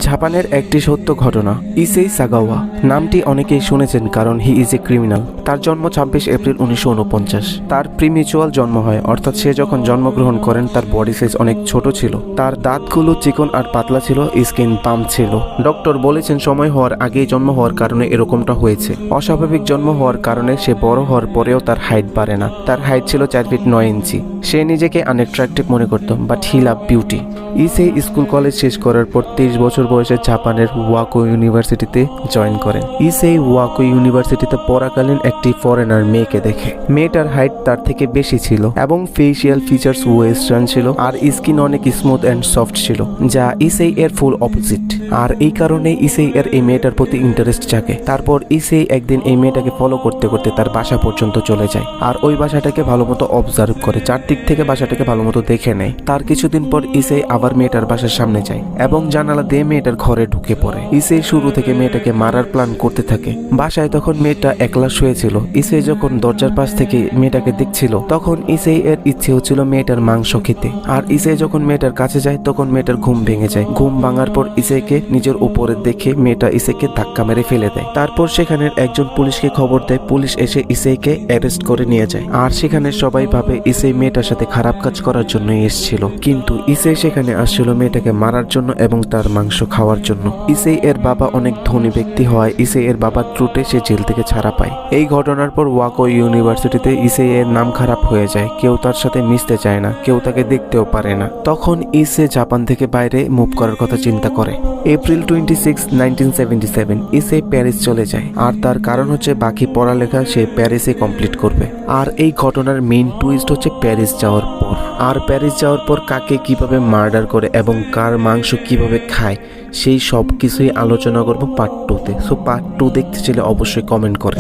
জাপানের একটি সত্য ঘটনা। ইসেই সাগাওয়া নামটি অনেকেই শুনেছেন কারণ হি ইজ এ ক্রিমিনাল। তার জন্ম 26 এপ্রিল 1949। তার প্রিমিচুয়াল জন্ম হয়, অর্থাৎ সে যখন জন্মগ্রহণ করেন তার বডি সাইজ অনেক ছোট ছিল। তার দাঁতগুলো চিকন আর পাতলা ছিল, স্কিন পাম্প ছিল। ডক্টর বলেছেন সময় হওয়ার আগেই জন্ম হওয়ার কারণে এরকমটা হয়েছে। অস্বাভাবিক জন্ম হওয়ার কারণে সে বড় হওয়ার পরেও তার হাইট বাড়ে না। তার হাইট ছিল 4 ফিট 9 ইঞ্চি। সে নিজেকে আনঅ্যাট্রাকটিভ মনে করত, বাট হি লাভ বিউটি। ইসেই স্কুল কলেজ শেষ করার পর 23 বছর বয়সে জাপানের ওয়াকো ইউনিভার্সিটিতে জয়েন করেন। ইসেই ওয়াকো ইউনিভার্সিটিতে পড়াকালীন একটি ফরেনার মেয়েকে দেখে। মেয়েটার হাইট তার থেকে বেশি ছিল এবং ফেসিয়াল ফিচার্স ওয়েস্টার্ন ছিল আর স্কিন অনেক স্মুথ অ্যান্ড সফট ছিল, যা ইসেই এর ফুল অপোজিট। আর এই কারণে ইসেই এর এই মেয়েটার প্রতি ইন্টারেস্ট জাগে। তারপর ইসেই একদিন এই মেয়েটাকে ফলো করতে করতে তার বাসা পর্যন্ত চলে যায় আর ওই বাসাটাকে ভালো মতো অবজার্ভ করে, চারদিক থেকে বাসাটাকে ভালো মতো দেখে নেয়। তার কিছুদিন পর ইসেই আবার মেয়েটার বাসার সামনে যায় এবং জানালা দিয়ে মেয়েটার ঘরে ঢুকে পড়ে। ইসেই শুরু থেকে মেয়েটাকে মারার প্ল্যান করতে থাকে। বাসায় তখন মেয়েটা একলা শুয়েছিল। ইসেই যখন দরজার পাশ থেকে মেয়েটাকে দেখছিল তখন ইসেই এর ইচ্ছে হচ্ছিল মেয়েটার মাংস খেতে। আর ইসেই যখন মেয়েটার কাছে যায় তখন মেয়েটার ঘুম ভেঙে যায়। ঘুম ভাঙার পর ইসেইকে নিজের উপরে দেখে মেয়েটা ইসেইকে ধাক্কা মেরে ফেলে দেয়। তারপর সেখানের একজন পুলিশকে খবর দেয়। পুলিশ এসে ইসেইকে অ্যারেস্ট করে নিয়ে যায়। আর সেখানে সবাই ভাবে ইসেই মেয়েটার সাথে খারাপ কাজ করার জন্যই এসেছিল, কিন্তু ইসেই সেখানে আসছিল মেয়েটাকে মারার জন্য এবং তার মাংস খাওয়ার জন্য। ইসেই এর বাবা অনেক ধনী ব্যক্তি হওয়ায় ইসেই এর বাবার ট্রুটে সে জেল থেকে ছাড়া পায়। এই ঘটনার পর ওয়াকো ইউনিভার্সিটিতে ইসেই এর নাম খারাপ হয়ে যায়। কেউ তার সাথে মিশতে চায় না, কেউ তাকে দেখতেও পারে না। তখন ইসে জাপান থেকে বাইরে মুভ করার কথা চিন্তা করে। এপ্রিল 26, 1977 ইসে প্যারিস চলে যায়। আর তার কারণ হচ্ছে বাকি পড়ালেখা সে প্যারিসে কমপ্লিট করবে। আর এই ঘটনার মেইন টুইস্ট হচ্ছে প্যারিস যাওয়ার পর। আর প্যারিস যাওয়ার পর কাকে কিভাবে মার্ডার করে এবং কার মাংস কিভাবে খায় সেই সব কিছুই আলোচনা করবো পার্ট 2-তে। সো পার্ট 2 দেখতে চাইলে অবশ্যই কমেন্ট করে।